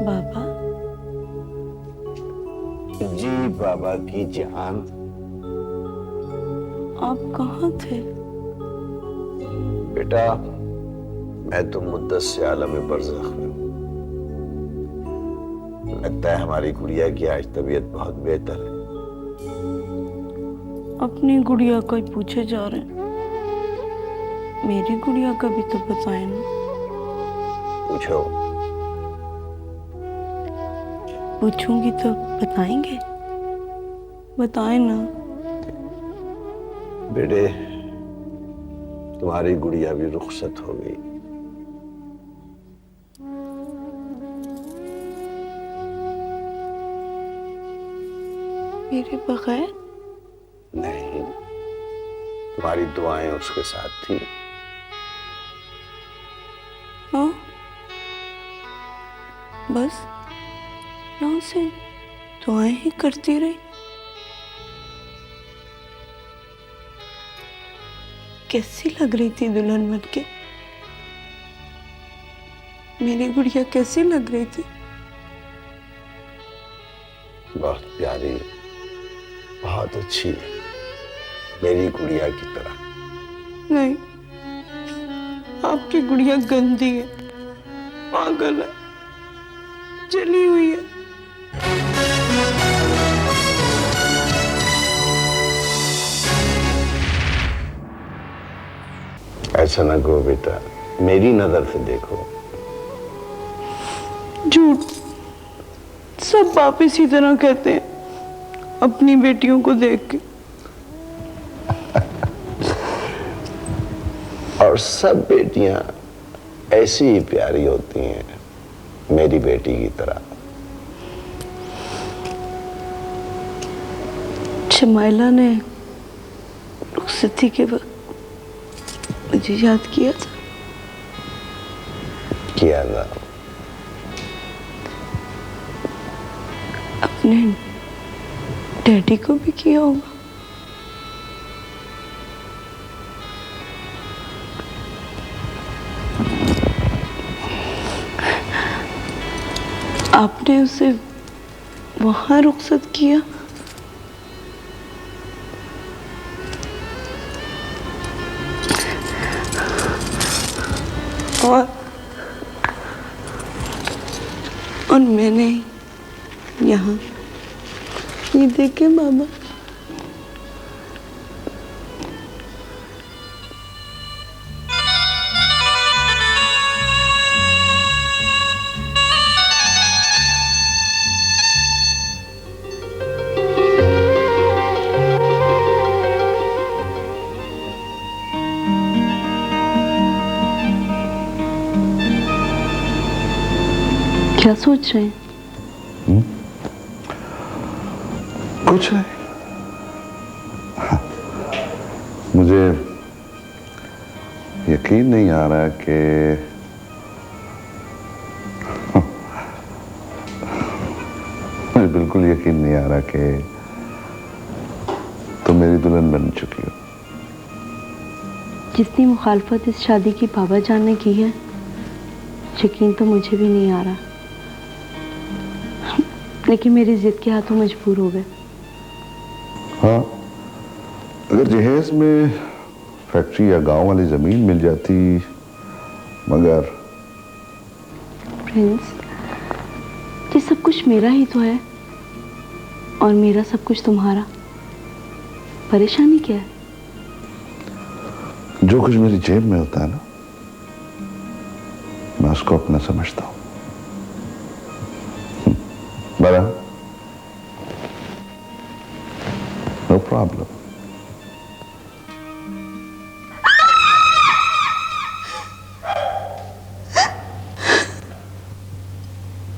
बाबा जी बाबा की जान। आप कहाँ थे? बेटा मैं तो मुद्दत से आलम बरज़ख में हूँ। लगता है हमारी गुड़िया की आज तबीयत बहुत बेहतर है। अपनी गुड़िया का ही पूछे जा रहे हैं, मेरी गुड़िया का भी तो बताए ना। पूछो। पूछूंगी तो बताएंगे? बताए ना। बेटे तुम्हारी गुड़िया भी रुखसत हो गई। मेरे बगैर? नहीं, तुम्हारी दुआएं उसके साथ थी। हाँ बस यहाँ से दुआएं ही करती रही। कैसी लग रही थी दुल्हन बनके? मेरी गुड़िया कैसी लग रही थी? बहुत प्यारी, बहुत अच्छी, मेरी गुड़िया की तरह। नहीं, आपकी गुड़िया गंदी है, पागल है, जली हुई है। ऐसा ना करो बेटा, मेरी नजर से देखो। झूठ, सब बाप इसी तरह कहते हैं अपनी बेटियों को देख के। और सब बेटियां ऐसी ही प्यारी होती हैं, मेरी बेटी की तरह। शमाइला ने रुखसती के वक्त मुझे याद किया था। किया था। अपने डैडी को भी किया होगा। आपने उसे वहां रुखसत किया? और मैंने यहाँ ये देखे बाबा। क्या सोच रहे हैं? कुछ नहीं। मुझे यकीन नहीं आ रहा कि मुझे बिल्कुल यकीन नहीं आ रहा कि तुम मेरी दुल्हन बन चुकी हो। जितनी मुखालफत इस शादी की बाबा जान ने की है, यकीन तो मुझे भी नहीं आ रहा, लेकिन मेरी जिद के हाथों मजबूर हो गए। हाँ, अगर जहेज में फैक्ट्री या गांव वाली जमीन मिल जाती, मगर प्रिंस, ये सब कुछ मेरा ही तो है और मेरा सब कुछ तुम्हारा। परेशानी क्या है? जो कुछ मेरी जेब में होता है ना, मैं उसको अपना समझता हूं। बड़ा नो प्रॉब्लम।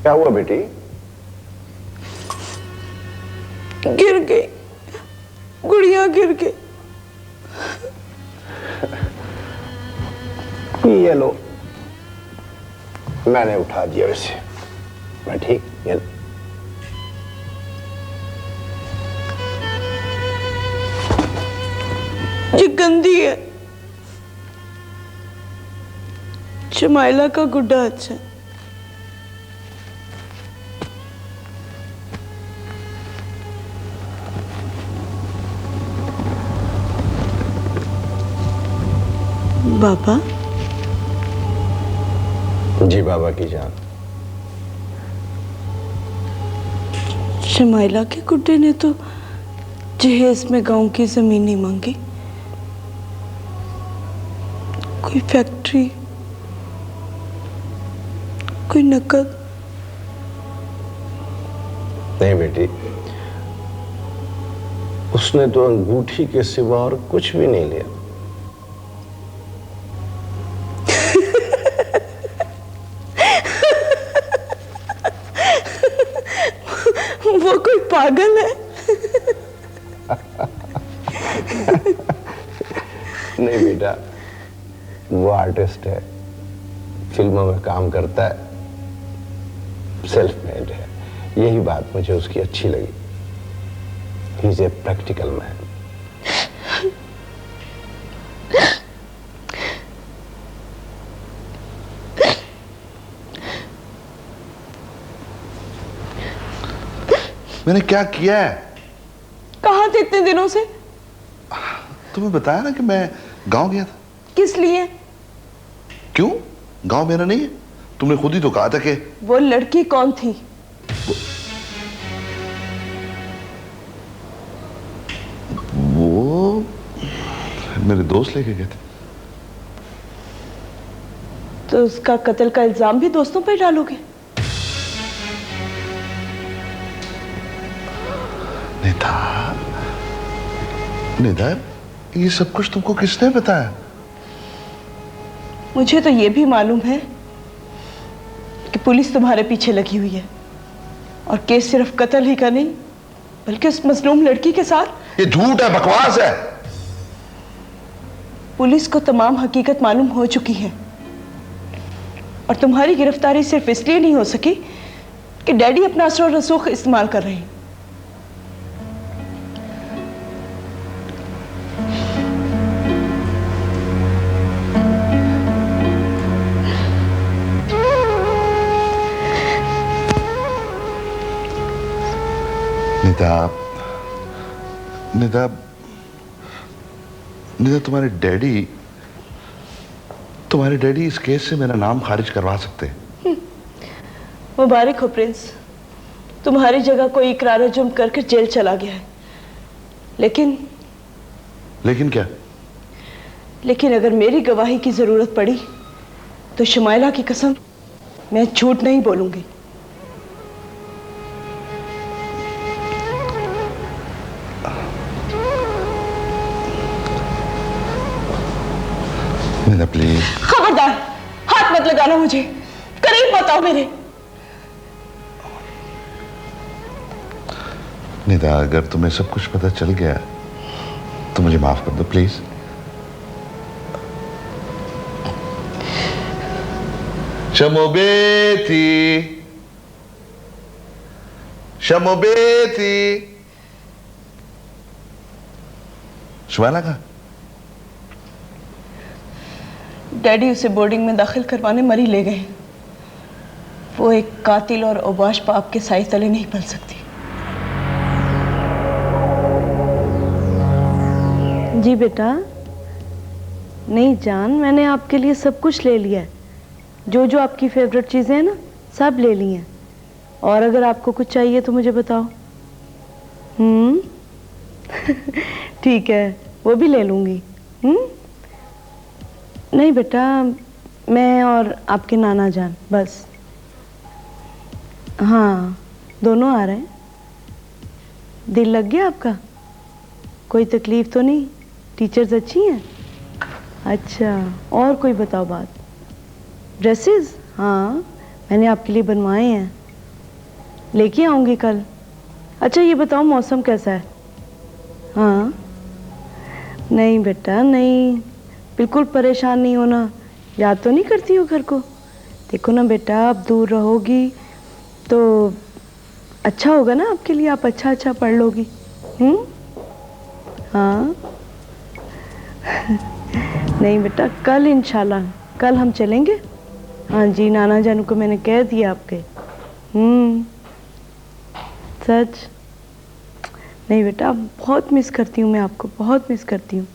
क्या हुआ बेटी? गिर गई, गुड़िया गिर गई। ये लो, मैंने उठा दिया उसे। मैं ठीक। ये गंदी है। शमाइला का गुड्डा अच्छा है। बाबा। जी बाबा की जान। शमाइला के गुड्डे ने तो जहेज में गांव की जमीन नहीं मांगी, कोई फैक्ट्री, कोई नकद। नहीं बेटी, उसने तो अंगूठी के सिवा और कुछ भी नहीं लिया। वो कोई पागल है। नहीं बेटा, वो आर्टिस्ट है, फिल्मों में काम करता है, सेल्फ मेड है। यही बात मुझे उसकी अच्छी लगी। He is a practical man. मैंने क्या किया है? कहाँ थे इतने दिनों से? तुम्हें बताया ना कि मैं गांव गया था। किस लिए? क्यों? गांव मेरा नहीं है? तुमने खुद ही तो कहा था कि वो लड़की कौन थी? वो मेरे दोस्त लेके गए थे। तो उसका कत्ल का इल्जाम भी दोस्तों पर डालोगे? निदा, ये सब कुछ तुमको किसने बताया? मुझे तो ये भी मालूम है कि पुलिस तुम्हारे पीछे लगी हुई है, और केस सिर्फ कत्ल ही का नहीं बल्कि उस मजलूम लड़की के साथ। ये झूठ है, बकवास है। पुलिस को तमाम हकीकत मालूम हो चुकी है, और तुम्हारी गिरफ्तारी सिर्फ इसलिए नहीं हो सकी कि डैडी अपना असर और रसूख इस्तेमाल कर रहे हैं। निदा, तुम्हारे डैडी इस केस से मेरा नाम खारिज करवा सकते हैं। मुबारक हो प्रिंस, तुम्हारी जगह कोई इकरार जुर्म करके जेल चला गया है। लेकिन क्या? लेकिन अगर मेरी गवाही की जरूरत पड़ी तो शमाइला की कसम, मैं झूठ नहीं बोलूंगी। निदा प्लीज। खबरदार, हाथ मत लगाना मुझे, करीब मत आओ मेरे। निदा, अगर तुम्हें सब कुछ पता चल गया तो मुझे माफ कर दो प्लीज। शमोबेती, शमोबेती। शमाइला कहाँ? डैडी उसे बोर्डिंग में दाखिल करवाने मरी ले गए। वो एक कातिल और औबाश पाप के साए तले नहीं पल सकती। जी बेटा। नहीं जान, मैंने आपके लिए सब कुछ ले लिया है। जो जो आपकी फेवरेट चीजें हैं ना, सब ले ली हैं। और अगर आपको कुछ चाहिए तो मुझे बताओ। ठीक है, वो भी ले लूंगी। नहीं बेटा, मैं और आपके नाना जान बस। हाँ, दोनों आ रहे हैं। दिल लग गया आपका? कोई तकलीफ तो नहीं? टीचर्स अच्छी हैं? अच्छा, और कोई बताओ बात। ड्रेसेस? हाँ, मैंने आपके लिए बनवाए हैं, लेके आऊँगी कल। अच्छा ये बताओ, मौसम कैसा है? हाँ। नहीं बेटा नहीं, बिल्कुल परेशान नहीं होना। याद तो नहीं करती हो घर को? देखो ना बेटा, अब दूर रहोगी तो अच्छा होगा ना आपके लिए, आप अच्छा अच्छा पढ़ लोगी। हाँ। नहीं बेटा, कल इंशाल्लाह, कल हम चलेंगे। हाँ जी, नाना जानू को मैंने कह दिया आपके। सच? नहीं बेटा, बहुत मिस करती हूँ मैं आपको, बहुत मिस करती हूँ।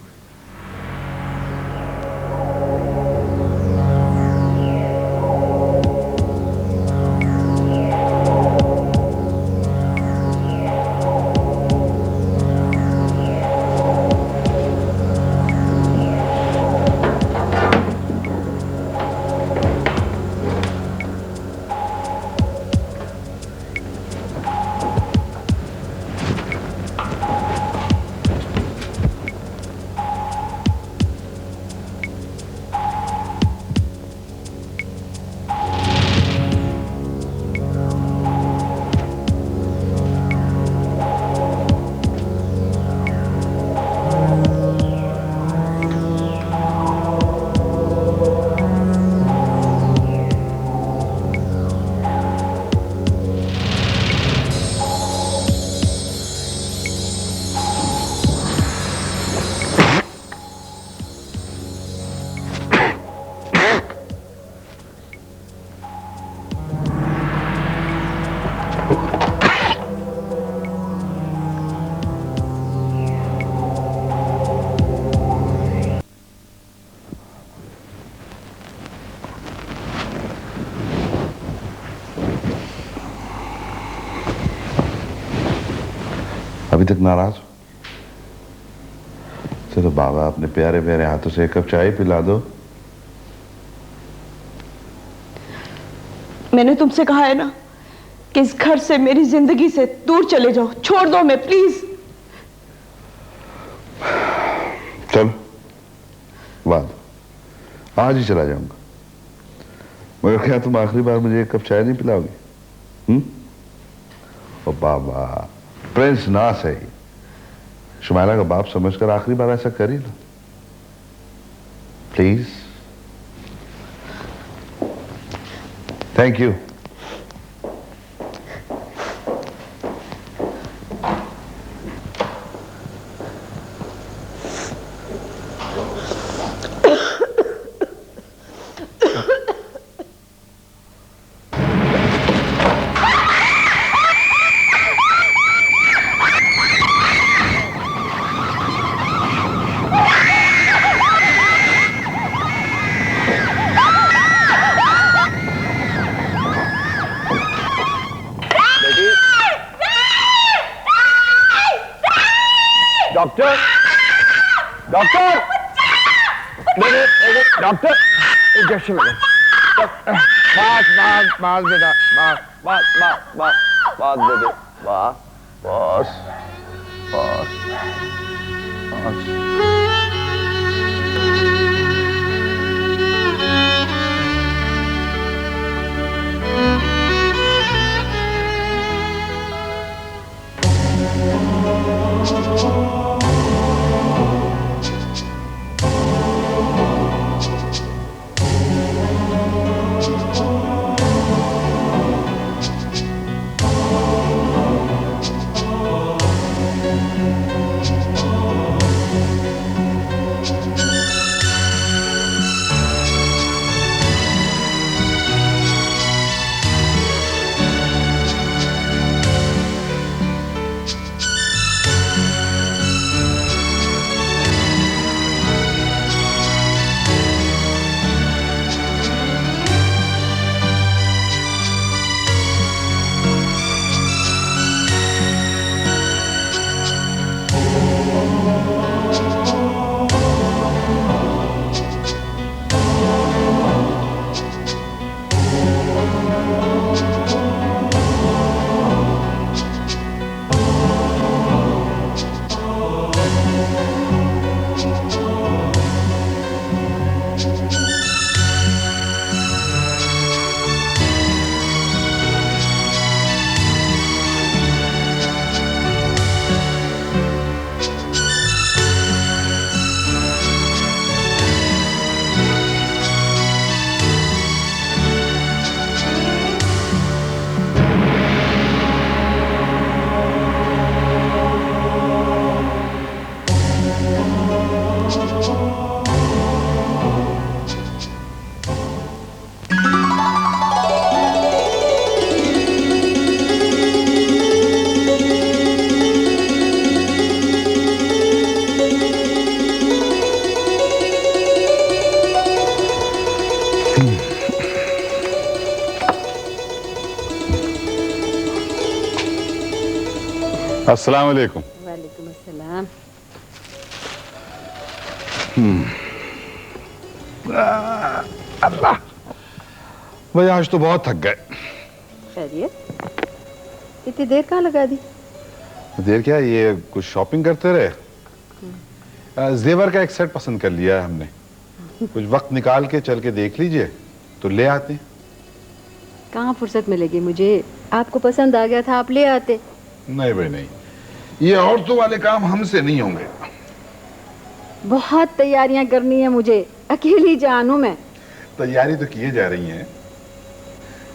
अभी तक नाराज हो? चलो बाबा, अपने प्यारे प्यारे हाथों से एक कप चाय पिला दो। मैंने तुमसे कहा है ना कि इस घर से, मेरी जिंदगी से दूर चले जाओ, छोड़ दो मैं, प्लीज। चलो बाद, आज ही चला जाऊंगा, मगर क्या तुम आखिरी बार मुझे एक कप चाय नहीं पिलाओगी? ओ बाबा, प्रिंस ना सही, शुमाइला का बाप समझकर आखिरी बार ऐसा कर ही लो please. Thank you. Doctor, doctor, doctor, injection लगे। बस बस बेटा, बस बेटे, बस बस बस। अस्सलाम वालेकुम। वालेकुम अस्सलाम। अल्लाह, भाई आज तो बहुत थक गए। खैरियत? इतनी देर कहाँ लगा दी? देर क्या, ये कुछ शॉपिंग करते रहे। जेवर का एक सेट पसंद कर लिया है हमने, कुछ वक्त निकाल के चल के देख लीजिए तो ले आते। कहाँ फुर्सत मिलेगी मुझे? आपको पसंद आ गया था, आप ले आते। नहीं भाई नहीं, ये औरतों वाले काम हमसे नहीं होंगे। बहुत तैयारियां करनी है मुझे, अकेली जान हूं मैं। तैयारी तो किए जा रही है।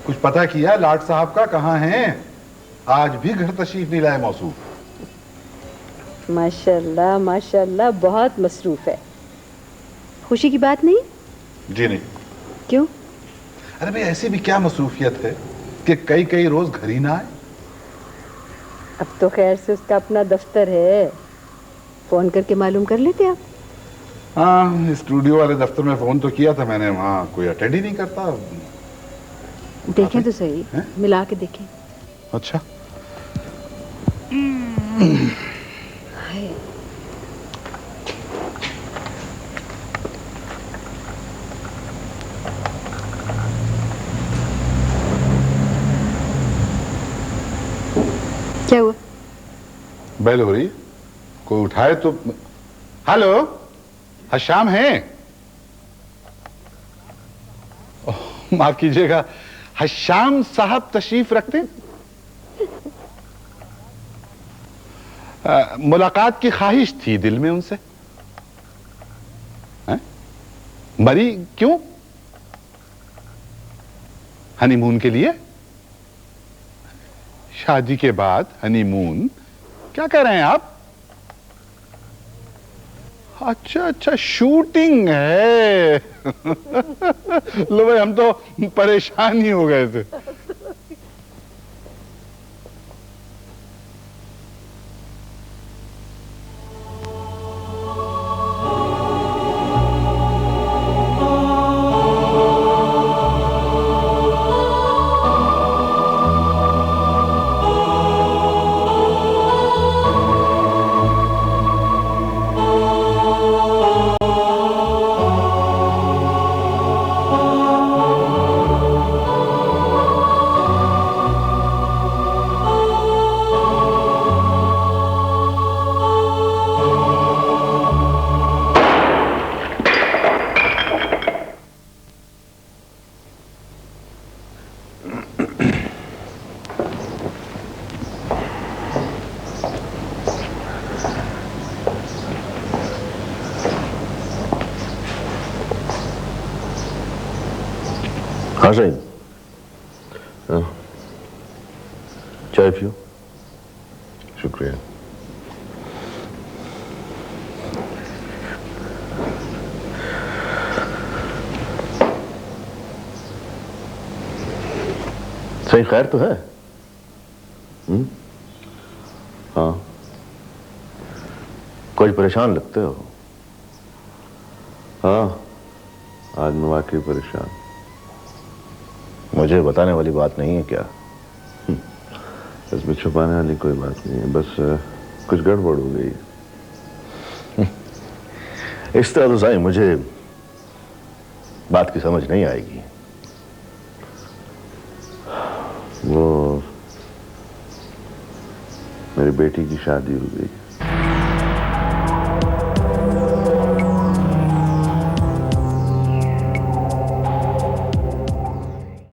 कुछ पता किया लाट साहब का कहाँ है? आज भी घर तशरीफ नहीं लाए मौसूफ। माशाल्लाह माशाल्लाह, बहुत मसरूफ है। खुशी की बात नहीं? जी नहीं। क्यों? अरे भाई ऐसी भी क्या मसरूफियत है कि कई कई रोज घर ही ना आए। अब तो खैर से उसका अपना दफ्तर है, फोन करके मालूम कर लेते आप। हाँ, स्टूडियो वाले दफ्तर में फोन तो किया था मैंने, वहाँ कोई अटेंड ही नहीं करता। देखें तो सही, मिला के देखें। अच्छा। क्या हुआ? बेल हो रही है, कोई उठाए तो। हेलो, हशाम है? माफ कीजिएगा, हशाम साहब तशरीफ रखते? मुलाकात की ख्वाहिश थी दिल में उनसे। मरी क्यों? हनीमून के लिए? शादी के बाद हनीमून? क्या कह रहे हैं आप? अच्छा अच्छा, शूटिंग है। लो भाई, हम तो परेशान ही हो गए थे। हाँ शाहिद, चाय पियो। शुक्रिया। सही खैर तो है? हाँ, कुछ परेशान लगते हो। हाँ, आज मैं वाकई परेशान। मुझे बताने वाली बात नहीं है क्या? इसमें छुपाने वाली कोई बात नहीं है, बस कुछ गड़बड़ हो गई। इस तरह तो साईं मुझे बात की समझ नहीं आएगी। वो मेरी बेटी की शादी हो गई।